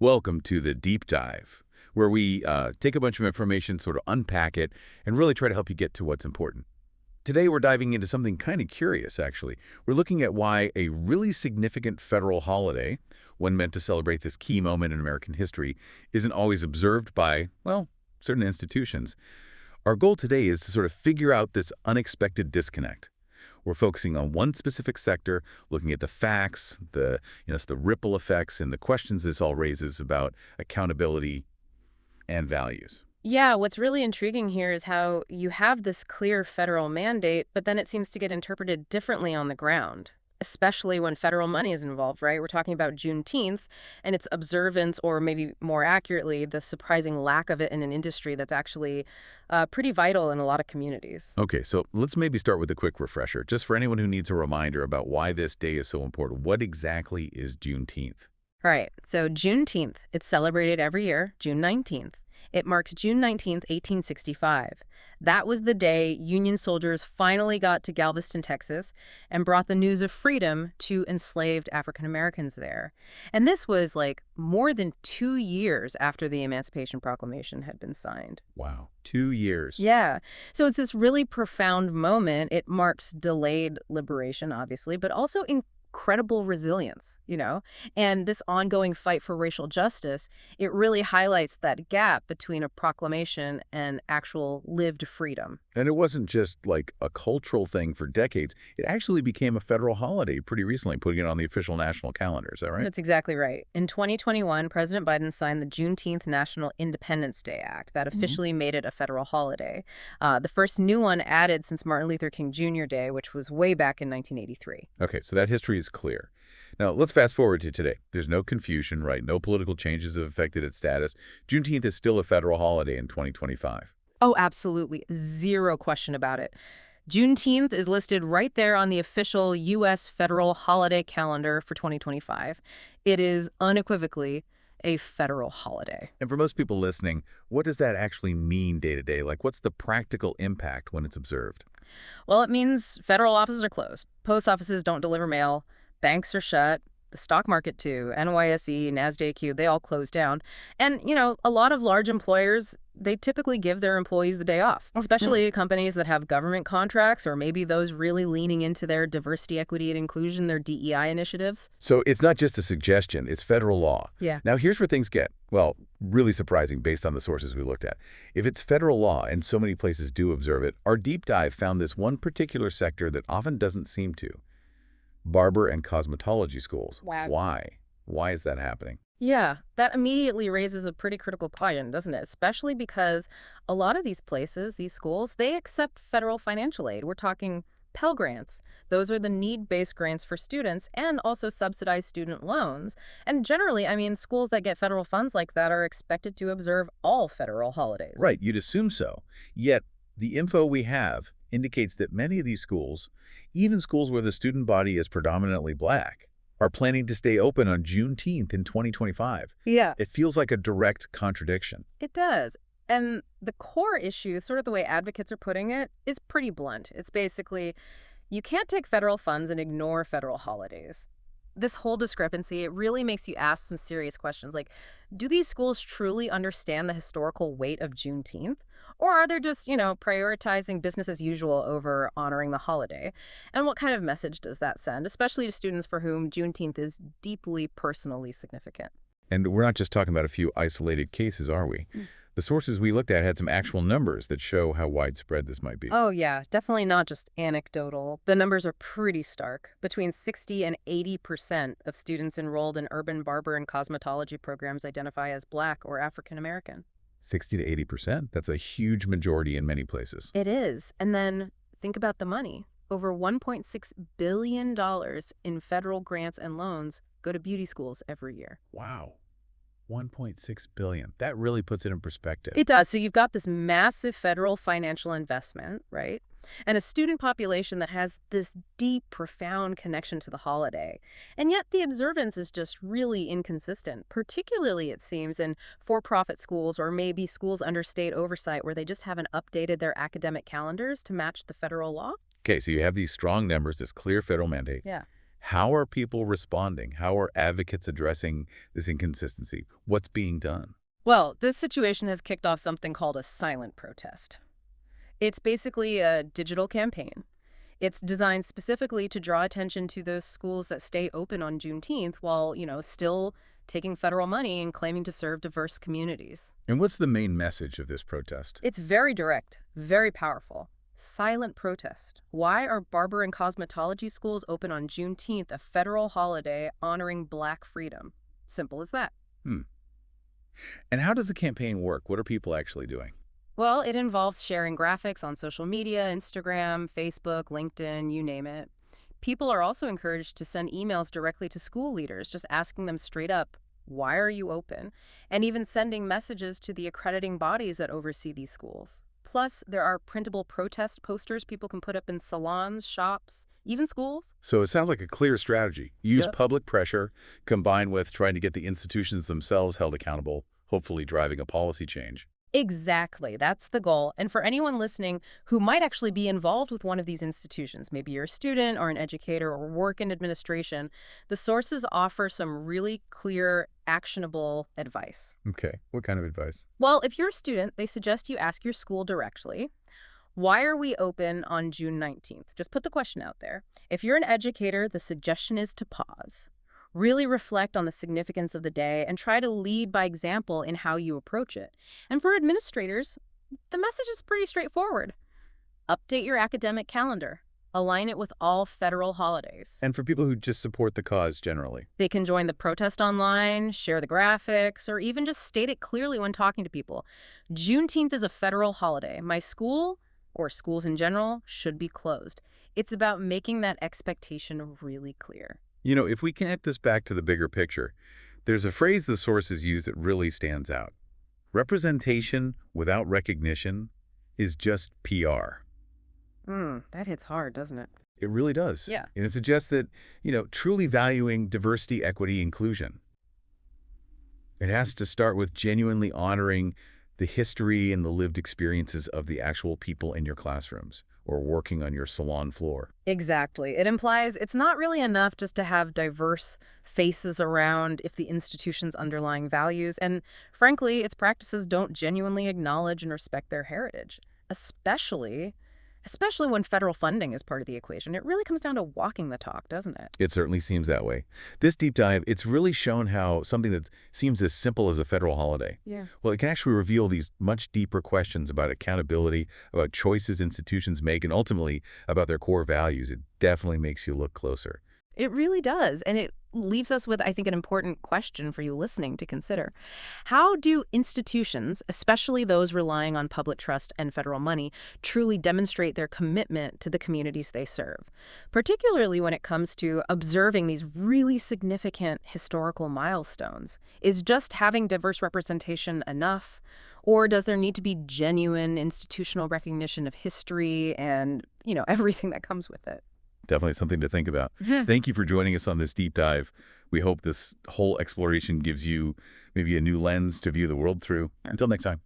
Welcome to the deep dive, where we take a bunch of information, sort of unpack it, and really try to help you get to what's important. Today, we're diving into something kind of curious, actually. We're looking at why a really significant federal holiday, one meant to celebrate this key moment in American history, isn't always observed by, well, certain institutions. Our goal today is to sort of figure out this unexpected disconnect. We're focusing on one specific sector, looking at the facts, the ripple effects, and the questions this all raises about accountability and values. Yeah, what's really intriguing here is how you have this clear federal mandate, but then it seems to get interpreted differently on the ground, especially when federal money is involved, right? We're talking about Juneteenth and its observance, or maybe more accurately, the surprising lack of it in an industry that's actually pretty vital in a lot of communities. Okay, so let's maybe start with a quick refresher, just for anyone who needs a reminder about why this day is so important. What exactly is Juneteenth? All right, so Juneteenth, it's celebrated every year, June 19th. It marks June 19th, 1865. That was the day Union soldiers finally got to Galveston, Texas, and brought the news of freedom to enslaved African Americans there. And this was like more than 2 years after the Emancipation Proclamation had been signed. Wow, 2 years. Yeah. So it's this really profound moment. It marks delayed liberation, obviously, but also incredible resilience, And this ongoing fight for racial justice, it really highlights that gap between a proclamation and actual lived freedom. And it wasn't just like a cultural thing for decades. It actually became a federal holiday pretty recently, putting it on the official national calendar. Is that right? That's exactly right. In 2021, President Biden signed the Juneteenth National Independence Day Act that officially made it a federal holiday. The first new one added since Martin Luther King Jr. Day, which was way back in 1983. Okay, so that history is clear. Now, let's fast forward to today. There's no confusion, right? No political changes have affected its status. Juneteenth is still a federal holiday in 2025. Oh, absolutely. Zero question about it. Juneteenth is listed right there on the official U.S. federal holiday calendar for 2025. It is unequivocally a federal holiday. And for most people listening, what does that actually mean day to day? Like, what's the practical impact when it's observed? Well, it means federal offices are closed. Post offices don't deliver mail. Banks are shut. The stock market, too. NYSE, NASDAQ, they all closed down. And, a lot of large employers, they typically give their employees the day off, especially companies that have government contracts or maybe those really leaning into their diversity, equity, and inclusion, their DEI initiatives. So it's not just a suggestion, it's federal law. Yeah. Now, here's where things get, well, really surprising based on the sources we looked at. If it's federal law and so many places do observe it, our deep dive found this one particular sector that often doesn't seem to. Barber and cosmetology schools. Wow. Why? Why is that happening? Yeah, that immediately raises a pretty critical question, doesn't it? Especially because a lot of these places, these schools, they accept federal financial aid. We're talking Pell Grants. Those are the need-based grants for students and also subsidized student loans. And generally, schools that get federal funds like that are expected to observe all federal holidays. Right, you'd assume so. Yet, the info we have indicates that many of these schools, even schools where the student body is predominantly black, are planning to stay open on Juneteenth in 2025. Yeah. It feels like a direct contradiction. It does. And the core issue, sort of the way advocates are putting it, is pretty blunt. It's basically, you can't take federal funds and ignore federal holidays. This whole discrepancy, it really makes you ask some serious questions like, do these schools truly understand the historical weight of Juneteenth? Or are they just, prioritizing business as usual over honoring the holiday? And what kind of message does that send, especially to students for whom Juneteenth is deeply personally significant? And we're not just talking about a few isolated cases, are we? The sources we looked at had some actual numbers that show how widespread this might be. Oh, yeah, definitely not just anecdotal. The numbers are pretty stark. Between 60 and 80% of students enrolled in urban barber and cosmetology programs identify as Black or African American. 60 to 80%? That's a huge majority in many places. It is. And then think about the money. Over $1.6 billion in federal grants and loans go to beauty schools every year. Wow. 1.6 billion. That really puts it in perspective. It does. So you've got this massive federal financial investment, right? And a student population that has this deep, profound connection to the holiday. And yet the observance is just really inconsistent, particularly, it seems, in for-profit schools or maybe schools under state oversight where they just haven't updated their academic calendars to match the federal law. Okay, so you have these strong numbers, this clear federal mandate. Yeah. How are people responding? How are advocates addressing this inconsistency? What's being done? Well, this situation has kicked off something called a silent protest. It's basically a digital campaign. It's designed specifically to draw attention to those schools that stay open on Juneteenth while, still taking federal money and claiming to serve diverse communities. And what's the main message of this protest? It's very direct, very powerful. Silent protest. Why are barber and cosmetology schools open on Juneteenth, a federal holiday honoring Black freedom? Simple as that. Hmm. And how does the campaign work? What are people actually doing? Well, it involves sharing graphics on social media, Instagram, Facebook, LinkedIn, you name it. People are also encouraged to send emails directly to school leaders, just asking them straight up, why are you open? And even sending messages to the accrediting bodies that oversee these schools. Plus, there are printable protest posters people can put up in salons, shops, even schools. So it sounds like a clear strategy. Use Yep. public pressure combined with trying to get the institutions themselves held accountable, hopefully driving a policy change. Exactly. That's the goal. And for anyone listening who might actually be involved with one of these institutions, maybe you're a student or an educator or work in administration, the sources offer some really clear, actionable advice. Okay. What kind of advice? Well, if you're a student, they suggest you ask your school directly, why are we open on June 19th? Just put the question out there. If you're an educator, the suggestion is to pause. Really reflect on the significance of the day and try to lead by example in how you approach it. And for administrators, the message is pretty straightforward. Update your academic calendar. Align it with all federal holidays. And for people who just support the cause generally. They can join the protest online, share the graphics, or even just state it clearly when talking to people. Juneteenth is a federal holiday. My school, or schools in general, should be closed. It's about making that expectation really clear. If we connect this back to the bigger picture, there's a phrase the sources use that really stands out. Representation without recognition is just PR. That hits hard, doesn't it? It really does. Yeah. And it suggests that, truly valuing diversity, equity, inclusion. It has to start with genuinely honoring the history and the lived experiences of the actual people in your classrooms or working on your salon floor. Exactly. It implies it's not really enough just to have diverse faces around if the institution's underlying values and, frankly, its practices don't genuinely acknowledge and respect their heritage, especially when federal funding is part of the equation. It really comes down to walking the talk, doesn't it? It certainly seems that way. This deep dive, it's really shown how something that seems as simple as a federal holiday, Yeah. well, it can actually reveal these much deeper questions about accountability, about choices institutions make, and ultimately about their core values. It definitely makes you look closer. It really does. And it leaves us with, I think, an important question for you listening to consider. How do institutions, especially those relying on public trust and federal money, truly demonstrate their commitment to the communities they serve, particularly when it comes to observing these really significant historical milestones? Is just having diverse representation enough? Or does there need to be genuine institutional recognition of history and, everything that comes with it? Definitely something to think about. Thank you for joining us on this deep dive. We hope this whole exploration gives you maybe a new lens to view the world through. Until next time.